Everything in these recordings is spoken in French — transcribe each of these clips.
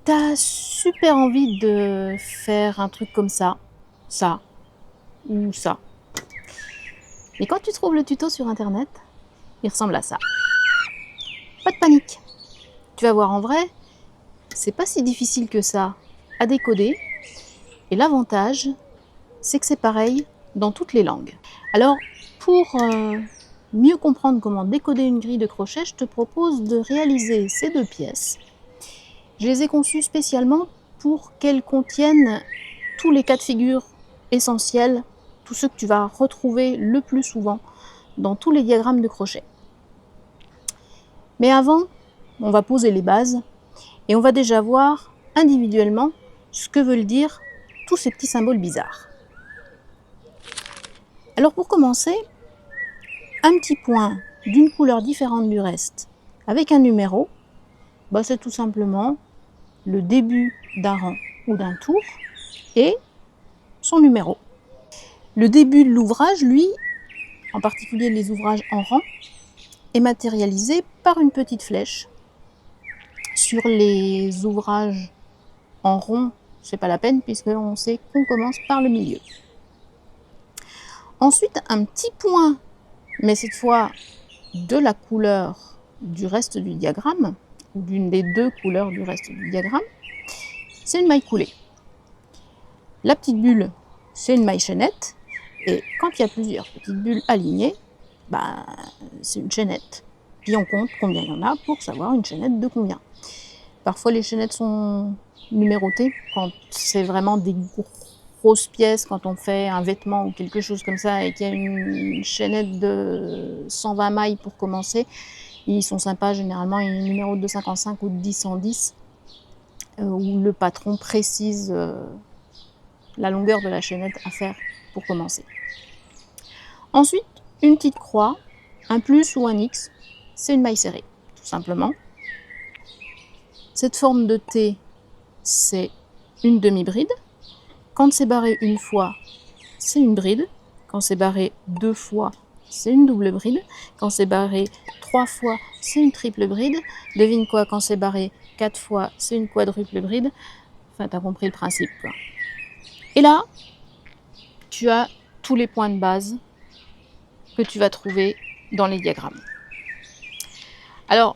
Tu as super envie de faire un truc comme ça ou ça. Mais quand tu trouves le tuto sur internet, il ressemble à ça. Pas de panique. Tu vas voir en vrai, c'est pas si difficile que ça à décoder. Et l'avantage, c'est que c'est pareil dans toutes les langues. Alors, pour mieux comprendre comment décoder une grille de crochet, je te propose de réaliser ces 2 pièces. Je les ai conçues spécialement pour qu'elles contiennent tous les cas de figure essentiels, tous ceux que tu vas retrouver le plus souvent dans tous les diagrammes de crochet. Mais avant, on va poser les bases et on va déjà voir individuellement ce que veulent dire tous ces petits symboles bizarres. Alors pour commencer, un petit point d'une couleur différente du reste avec un numéro, c'est tout simplement le début d'un rang ou d'un tour et son numéro. Le début de l'ouvrage, lui, en particulier les ouvrages en rang, est matérialisé par une petite flèche. Sur les ouvrages en rond, c'est pas la peine puisqu'on sait qu'on commence par le milieu. Ensuite, un petit point, mais cette fois de la couleur du reste du diagramme, ou d'une des 2 couleurs du reste du diagramme, c'est une maille coulée. La petite bulle, c'est une maille chaînette, et quand il y a plusieurs petites bulles alignées, c'est une chaînette. Puis on compte combien il y en a pour savoir une chaînette de combien. Parfois les chaînettes sont numérotées quand c'est vraiment des grosses pièces, quand on fait un vêtement ou quelque chose comme ça et qu'il y a une chaînette de 120 mailles pour commencer, ils sont sympas, généralement ils numérotent de 55 ou de 10 en 10, où le patron précise la longueur de la chaînette à faire pour commencer. Ensuite, une petite croix, un plus ou un X, c'est une maille serrée, tout simplement. Cette forme de T, c'est une demi-bride. Quand c'est barré une fois, c'est une bride. Quand c'est barré 2 fois, c'est une double bride. Quand c'est barré 3 fois, c'est une triple bride. Devine quoi, quand c'est barré 4 fois, c'est une quadruple bride. Enfin, t'as compris le principe, quoi. Et là, tu as tous les points de base que tu vas trouver dans les diagrammes. Alors,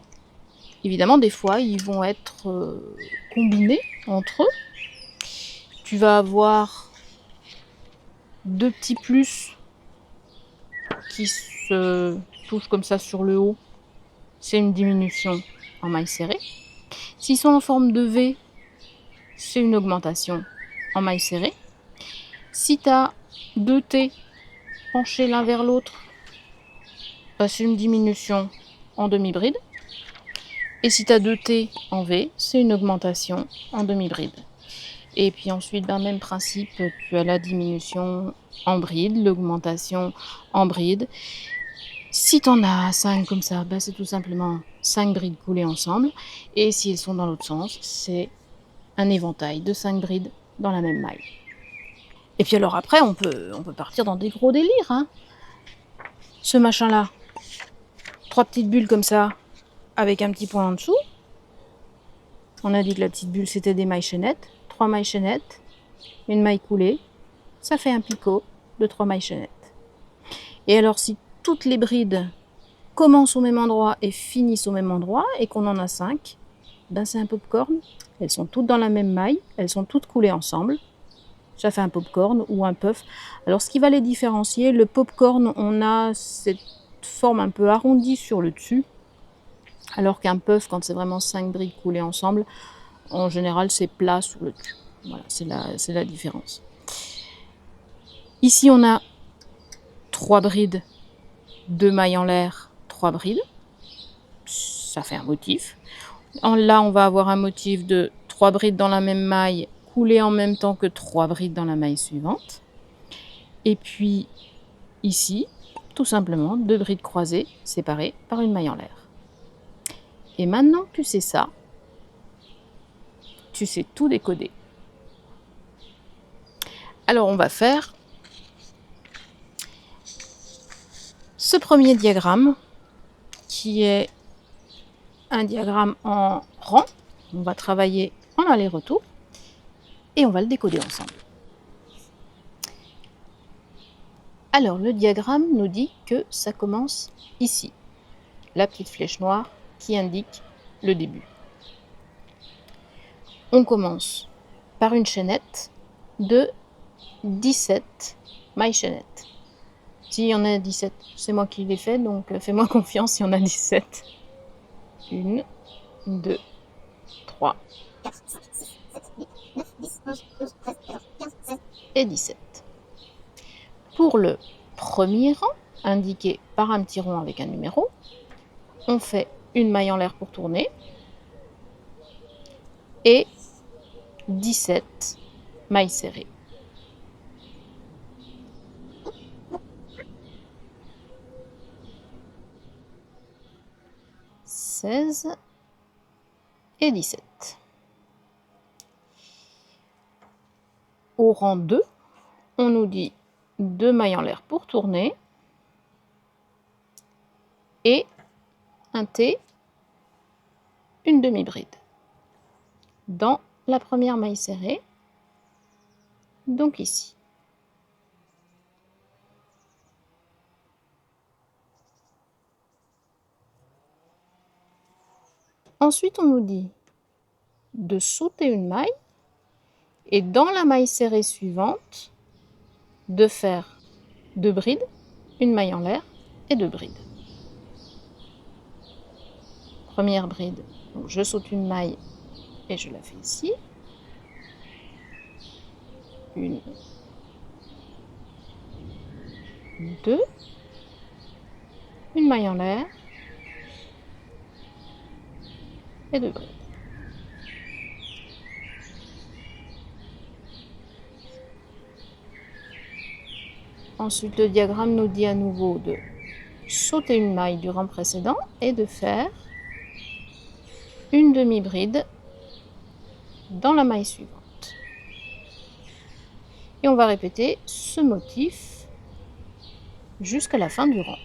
évidemment, des fois, ils vont être combinés entre eux. Tu vas avoir 2 petits plus qui se touchent comme ça sur le haut. C'est une diminution en maille serrée. S'ils sont en forme de V, c'est une augmentation en maille serrée. Si tu as 2 T penchés l'un vers l'autre, c'est une diminution en demi-bride. Et si tu as 2 T en V, c'est une augmentation en demi-bride. Et puis ensuite, même principe, tu as la diminution en bride, l'augmentation en bride. Si tu en as 5 comme ça, c'est tout simplement 5 brides coulées ensemble. Et si elles sont dans l'autre sens, c'est un éventail de 5 brides dans la même maille. Et puis alors après, on peut partir dans des gros délires. Hein. Ce machin-là, 3 petites bulles comme ça, avec un petit point en dessous. On a dit que la petite bulle, c'était des mailles chaînettes. 3 mailles chaînettes, une maille coulée. Ça fait un picot de 3 mailles chaînettes. Et alors, si toutes les brides commencent au même endroit et finissent au même endroit, et qu'on en a 5, c'est un popcorn. Elles sont toutes dans la même maille, elles sont toutes coulées ensemble. Ça fait un popcorn ou un puff. Alors, ce qui va les différencier, le popcorn, on a cette forme un peu arrondie sur le dessus, alors qu'un puff, quand c'est vraiment 5 brides coulées ensemble, en général, c'est plat sur le dessus. Voilà, c'est la différence. Ici, on a 3 brides, 2 mailles en l'air, 3 brides. Ça fait un motif. Là, on va avoir un motif de 3 brides dans la même maille, coulées en même temps que 3 brides dans la maille suivante. Et puis, ici, tout simplement, 2 brides croisées, séparées par une maille en l'air. Et maintenant que tu sais ça, tu sais tout décoder. Alors, on va faire ce premier diagramme, qui est un diagramme en rang. On va travailler en en aller-retour et on va le décoder ensemble. Alors, le diagramme nous dit que ça commence ici, la petite flèche noire qui indique le début. On commence par une chaînette de 17 mailles chaînettes. S'il y en a 17, c'est moi qui l'ai fait, donc fais-moi confiance, il y en a 17. 1, 2, 3 et 17. Pour le premier rang, indiqué par un petit rond avec un numéro, on fait une maille en l'air pour tourner et 17 mailles serrées. Et 17. Au rang 2, on nous dit 2 mailles en l'air pour tourner et un T, une demi-bride dans la première maille serrée, donc ici. Ensuite, on nous dit de sauter une maille et dans la maille serrée suivante, de faire 2 brides, une maille en l'air et 2 brides. Première bride, donc je saute une maille et je la fais ici. 1, 2, une maille en l'air et 2 brides. Ensuite, le diagramme nous dit à nouveau de sauter une maille du rang précédent et de faire une demi-bride dans la maille suivante. Et on va répéter ce motif jusqu'à la fin du rang.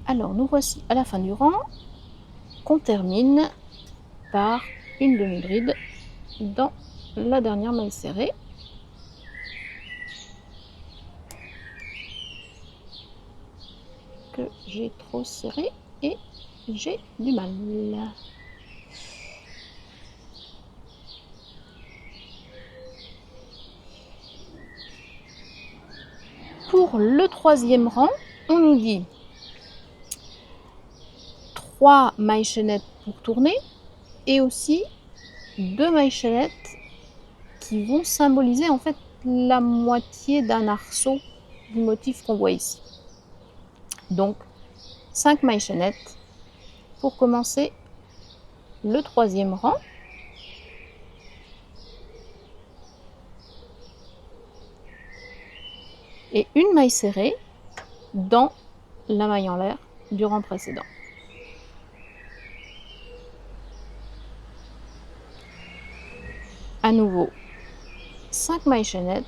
Alors, nous voici à la fin du rang qu'on termine par une demi-bride dans la dernière maille serrée. Que j'ai trop serré et j'ai du mal. Pour le troisième rang, on nous dit 3 mailles chaînettes pour tourner et aussi 2 mailles chaînettes qui vont symboliser en fait la moitié d'un arceau du motif qu'on voit ici. Donc 5 mailles chaînettes pour commencer le troisième rang. Et une maille serrée dans la maille en l'air du rang précédent. À nouveau, 5 mailles chaînettes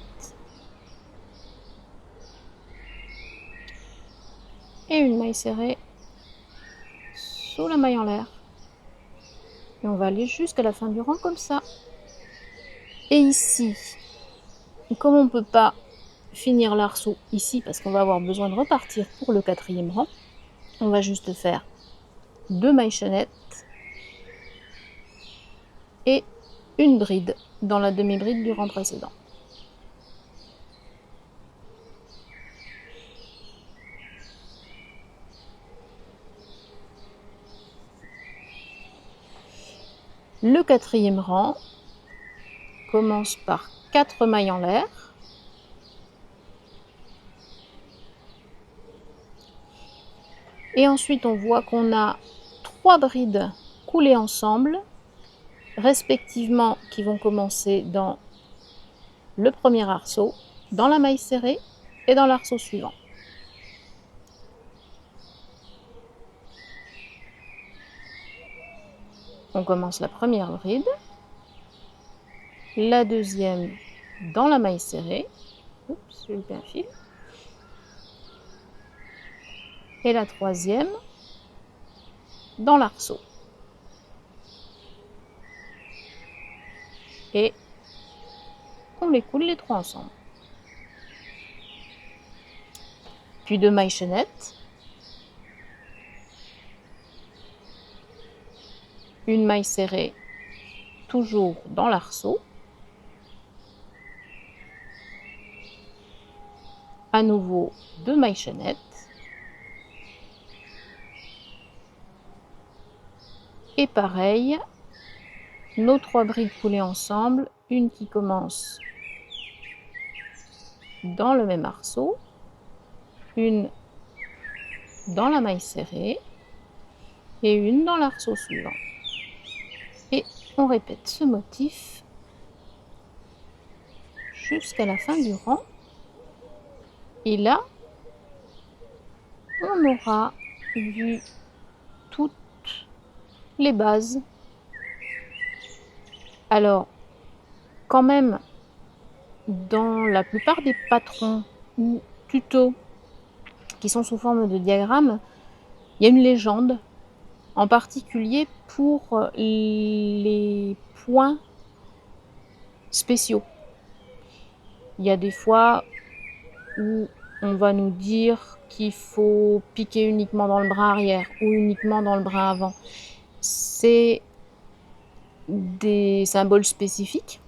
et une maille serrée sous la maille en l'air. Et on va aller jusqu'à la fin du rang comme ça. Et ici, comme on ne peut pas finir l'arceau ici parce qu'on va avoir besoin de repartir pour le quatrième rang, on va juste faire 2 mailles chaînettes et une bride dans la demi-bride du rang précédent. Le quatrième rang commence par 4 mailles en l'air. Et ensuite, on voit qu'on a 3 brides coulées ensemble, respectivement qui vont commencer dans le premier arceau, dans la maille serrée et dans l'arceau suivant. On commence la première bride, la deuxième dans la maille serrée, oups, j'ai loupé un fil, et la troisième dans l'arceau. Et on les coule les 3 ensemble. Puis 2 mailles chaînettes, une maille serrée toujours dans l'arceau, à nouveau 2 mailles chaînettes, et pareil, nos 3 brides coulées ensemble, une qui commence dans le même arceau, une dans la maille serrée et une dans l'arceau suivant. Et on répète ce motif jusqu'à la fin du rang. Et là, on aura vu toutes les bases. Alors, quand même, dans la plupart des patrons ou tutos qui sont sous forme de diagramme, il y a une légende, en particulier pour les points spéciaux. Il y a des fois où on va nous dire qu'il faut piquer uniquement dans le bras arrière ou uniquement dans le bras avant. C'est des symboles spécifiques.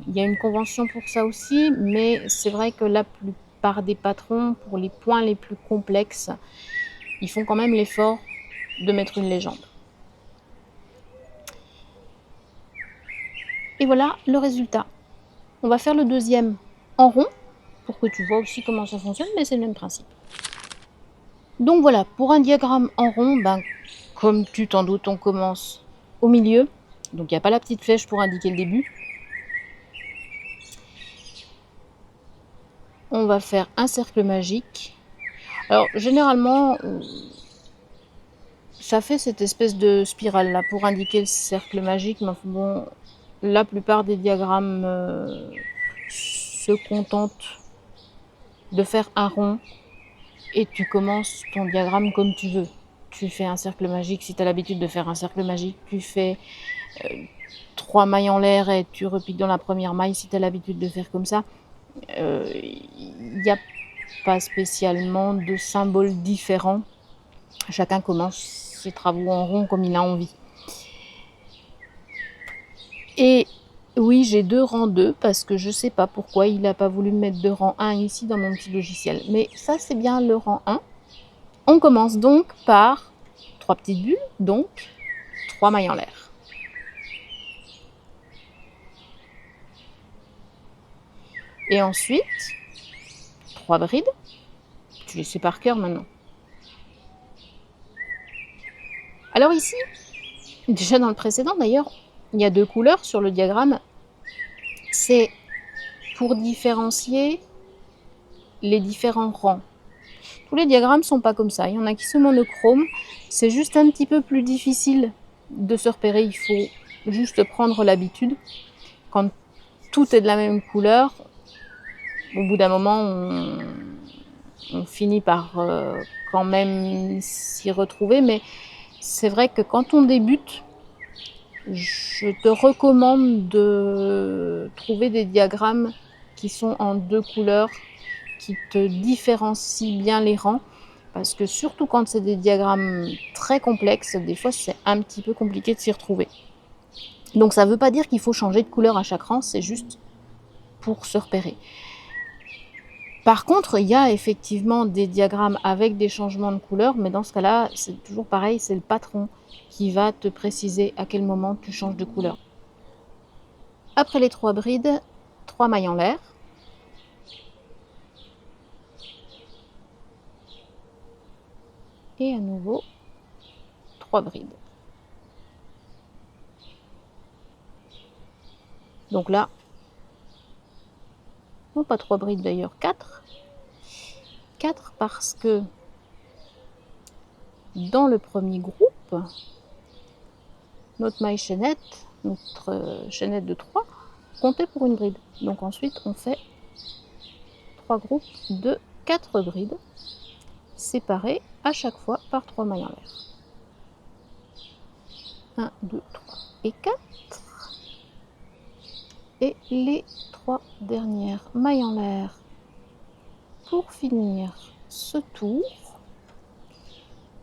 Il y a une convention pour ça aussi, mais c'est vrai que la plupart des patrons, pour les points les plus complexes, ils font quand même l'effort de mettre une légende. Et voilà le résultat. On va faire le deuxième en rond, pour que tu vois aussi comment ça fonctionne, mais c'est le même principe. Donc voilà, pour un diagramme en rond, comme tu t'en doutes, on commence au milieu. Donc il n'y a pas la petite flèche pour indiquer le début. On va faire un cercle magique. Alors généralement, ça fait cette espèce de spirale là pour indiquer le cercle magique, mais bon, la plupart des diagrammes se contentent de faire un rond et tu commences ton diagramme comme tu veux. Tu fais un cercle magique si tu as l'habitude de faire un cercle magique, tu fais 3 mailles en l'air et tu repiques dans la première maille si tu as l'habitude de faire comme ça. Il n'y a pas spécialement de symboles différents. Chacun commence ses travaux en rond comme il a envie. Et oui, j'ai 2 rangs 2 parce que je sais pas pourquoi il n'a pas voulu me mettre de rang 1 ici dans mon petit logiciel. Mais ça, c'est bien le rang 1. On commence donc par 3 petites bulles, donc 3 mailles en l'air. Et ensuite, 3 brides. Tu les sais par cœur maintenant. Alors ici, déjà dans le précédent d'ailleurs, il y a 2 couleurs sur le diagramme. C'est pour différencier les différents rangs. Tous les diagrammes sont pas comme ça. Il y en a qui sont monochromes. C'est juste un petit peu plus difficile de se repérer. Il faut juste prendre l'habitude. Quand tout est de la même couleur, au bout d'un moment, on finit par quand même s'y retrouver. Mais c'est vrai que quand on débute, je te recommande de trouver des diagrammes qui sont en 2 couleurs, qui te différencient bien les rangs, parce que surtout quand c'est des diagrammes très complexes, des fois c'est un petit peu compliqué de s'y retrouver. Donc ça ne veut pas dire qu'il faut changer de couleur à chaque rang, c'est juste pour se repérer. Par contre, il y a effectivement des diagrammes avec des changements de couleur, mais dans ce cas-là, c'est toujours pareil, c'est le patron qui va te préciser à quel moment tu changes de couleur. Après les 3 brides, 3 mailles en l'air. Et à nouveau 3 brides. Donc là, non pas 3 brides d'ailleurs, 4. 4 parce que dans le premier groupe, notre maille chaînette, notre chaînette de 3, comptait pour une bride. Donc ensuite, on fait 3 groupes de 4 brides, séparés à chaque fois par 3 mailles en l'air. 1, 2, 3 et 4. Et les 3 dernières mailles en l'air pour finir ce tour.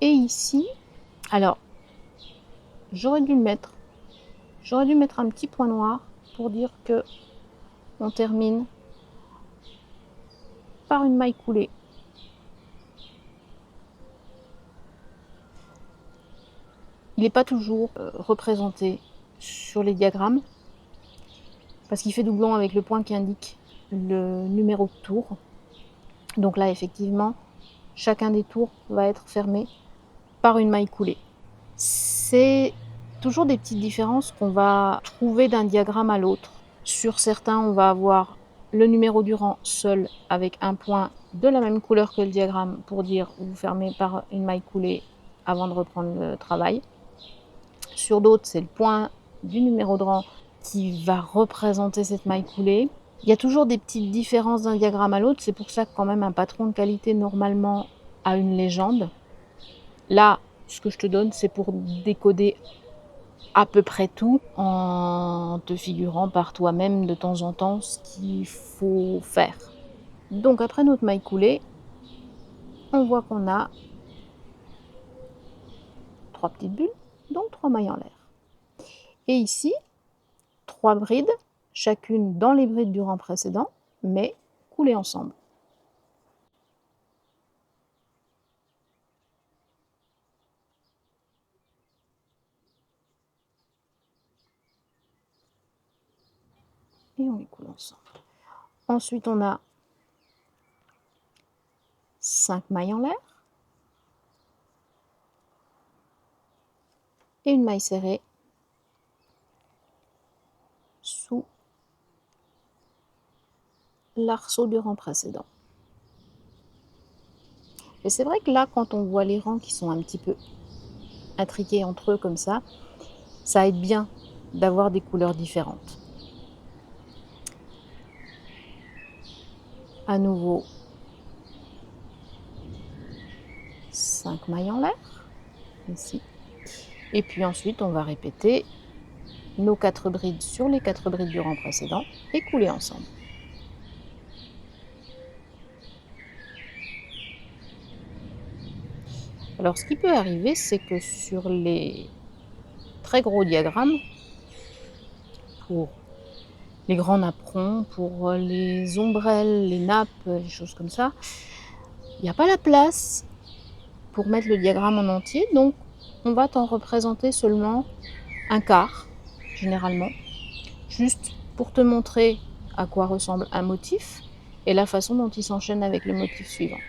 Et ici, alors, j'aurais dû mettre un petit point noir pour dire que on termine par une maille coulée. Il n'est pas toujours représenté sur les diagrammes parce qu'il fait doublon avec le point qui indique le numéro de tour. Donc là, effectivement, chacun des tours va être fermé par une maille coulée. C'est toujours des petites différences qu'on va trouver d'un diagramme à l'autre. Sur certains, on va avoir le numéro du rang seul avec un point de la même couleur que le diagramme pour dire vous fermez par une maille coulée avant de reprendre le travail. Sur d'autres, c'est le point du numéro de rang qui va représenter cette maille coulée. Il y a toujours des petites différences d'un diagramme à l'autre, c'est pour ça que quand même un patron de qualité normalement a une légende. Là, ce que je te donne, c'est pour décoder à peu près tout en te figurant par toi-même de temps en temps ce qu'il faut faire. Donc après notre maille coulée, on voit qu'on a 3 petites bulles, donc 3 mailles en l'air. Et ici, 3 brides, chacune dans les brides du rang précédent, mais coulées ensemble. Et on les coule ensemble. Ensuite, on a 5 mailles en l'air et une maille serrée sous l'arceau du rang précédent. Et c'est vrai que là, quand on voit les rangs qui sont un petit peu intriqués entre eux comme ça aide bien d'avoir des couleurs différentes. À nouveau, 5 mailles en l'air, ici. Et puis ensuite, on va répéter nos 4 brides sur les 4 brides du rang précédent et couler ensemble. Alors, ce qui peut arriver, c'est que sur les très gros diagrammes, pour les grands napperons, pour les ombrelles, les nappes, les choses comme ça, il n'y a pas la place pour mettre le diagramme en entier, donc on va t'en représenter seulement un quart, généralement, juste pour te montrer à quoi ressemble un motif et la façon dont il s'enchaîne avec le motif suivant.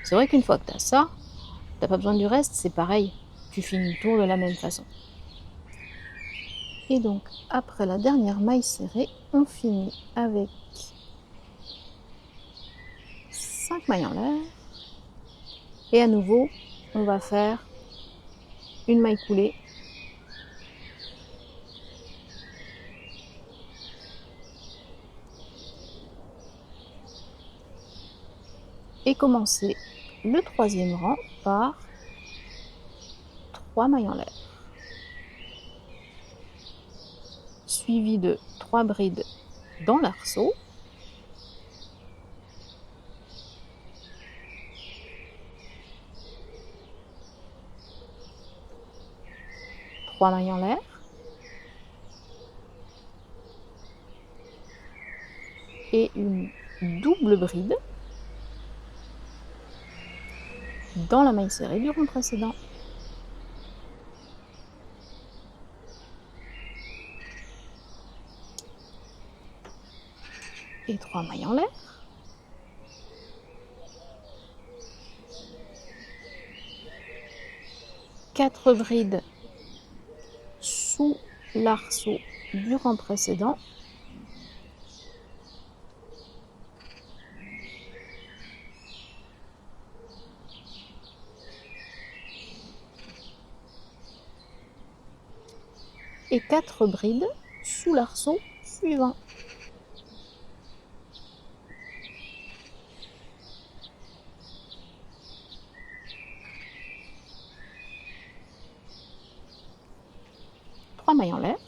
C'est vrai qu'une fois que tu as ça, tu n'as pas besoin du reste, c'est pareil, tu finis le tour de la même façon. Et donc, après la dernière maille serrée, on finit avec 5 mailles en l'air. Et à nouveau, on va faire une maille coulée et commencer le troisième rang par 3 mailles en l'air, suivi de 3 brides dans l'arceau, trois mailles en l'air, et une double bride dans la maille serrée du rang précédent. Et 3 mailles en l'air. Quatre brides sous l'arceau du rang précédent. Et 4 brides sous l'arceau suivant. mailles en l'air.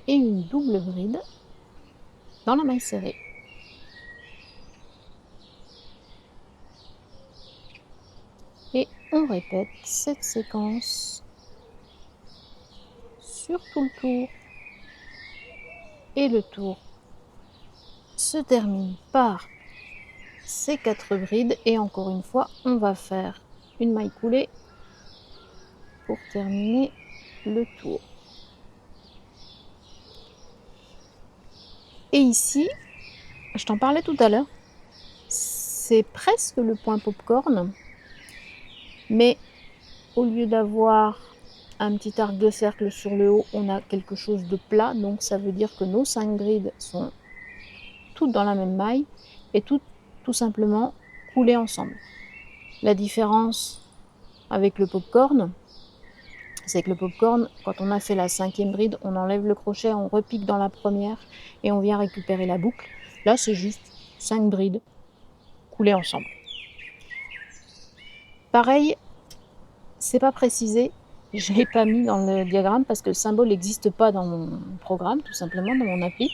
Et une double bride dans la maille serrée. Et on répète cette séquence sur tout le tour. Et le tour se termine par ces 4 brides. Et encore une fois, on va faire une maille coulée pour terminer le tour. Et ici, je t'en parlais tout à l'heure, c'est presque le point popcorn, mais au lieu d'avoir un petit arc de cercle sur le haut, on a quelque chose de plat, donc ça veut dire que nos 5 brides sont toutes dans la même maille et toutes tout simplement coulées ensemble. La différence avec le popcorn, c'est que le popcorn, quand on a fait la 5e bride, on enlève le crochet, on repique dans la première et on vient récupérer la boucle. Là, c'est juste 5 brides coulées ensemble. Pareil, c'est pas précisé, je ne l'ai pas mis dans le diagramme parce que le symbole n'existe pas dans mon programme, tout simplement, dans mon appli.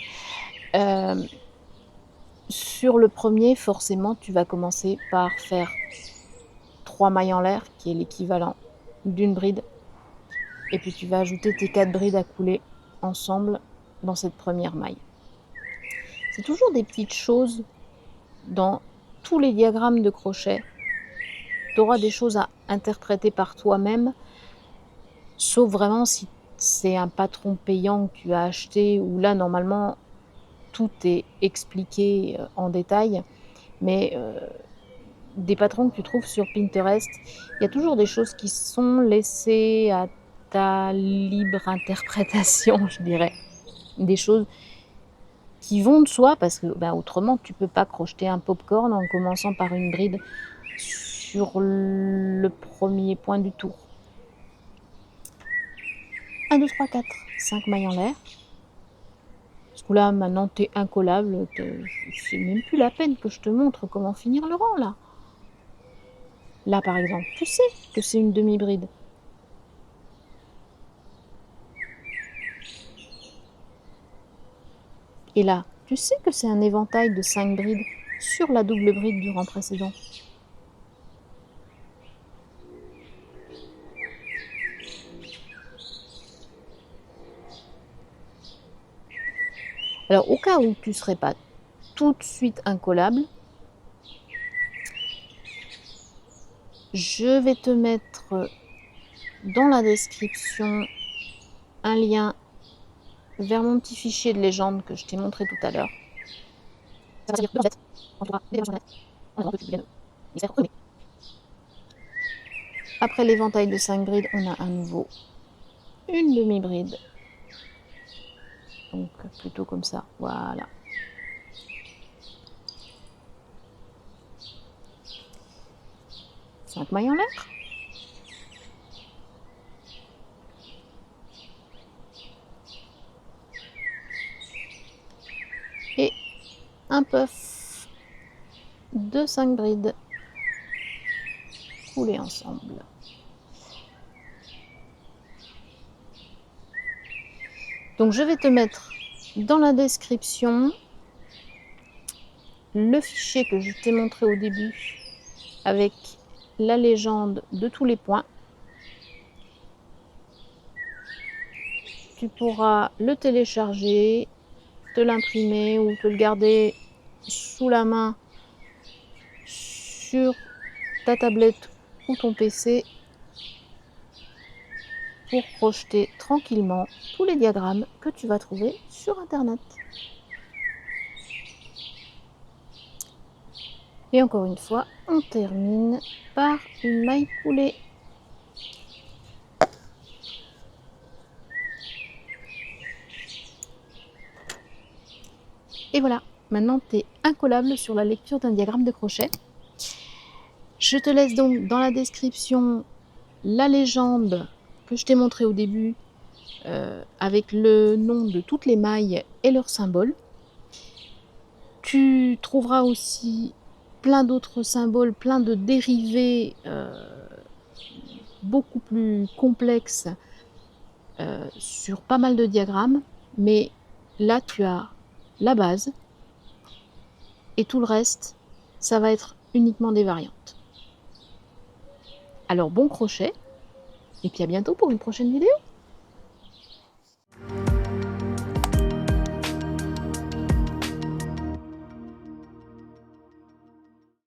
Sur le premier, forcément, tu vas commencer par faire 3 mailles en l'air, qui est l'équivalent d'une bride. Et puis tu vas ajouter tes 4 brides à couler ensemble dans cette première maille. C'est toujours des petites choses dans tous les diagrammes de crochet. Tu auras des choses à interpréter par toi-même, sauf vraiment si c'est un patron payant que tu as acheté, où là, normalement, tout est expliqué en détail. Mais des patrons que tu trouves sur Pinterest, il y a toujours des choses qui sont laissées à ta libre interprétation, je dirais. Des choses qui vont de soi, parce que autrement, tu peux pas crocheter un popcorn en commençant par une bride sur le premier point du tour. 1, 2, 3, 4, 5 mailles en l'air. Parce que là, maintenant, t'es incollable. C'est même plus la peine que je te montre comment finir le rang, là. Là, par exemple, tu sais que c'est une demi-bride. Et là, tu sais que c'est un éventail de 5 brides sur la double bride du rang précédent. Alors, au cas où tu ne serais pas tout de suite incollable, je vais te mettre dans la description un lien vers mon petit fichier de légende que je t'ai montré tout à l'heure. Ça va servir de recette quand tu auras des démarches internet. Après l'éventail de 5 brides, on a à nouveau une demi-bride. Donc plutôt comme ça, voilà. Cinq mailles en l'air. Et un puff de 5 brides coulées ensemble. Donc je vais te mettre dans la description le fichier que je t'ai montré au début avec la légende de tous les points. Tu pourras le télécharger, te l'imprimer ou te le garder sous la main sur ta tablette ou ton PC pour projeter tranquillement tous les diagrammes que tu vas trouver sur Internet. Et encore une fois, on termine par une maille coulée. Et voilà, maintenant tu es incollable sur la lecture d'un diagramme de crochet. Je te laisse donc dans la description la légende que je t'ai montrée au début avec le nom de toutes les mailles et leurs symboles. Tu trouveras aussi plein d'autres symboles, plein de dérivés beaucoup plus complexe sur pas mal de diagrammes, mais là tu as la base et tout le reste, ça va être uniquement des variantes. Alors bon crochet, et puis à bientôt pour une prochaine vidéo.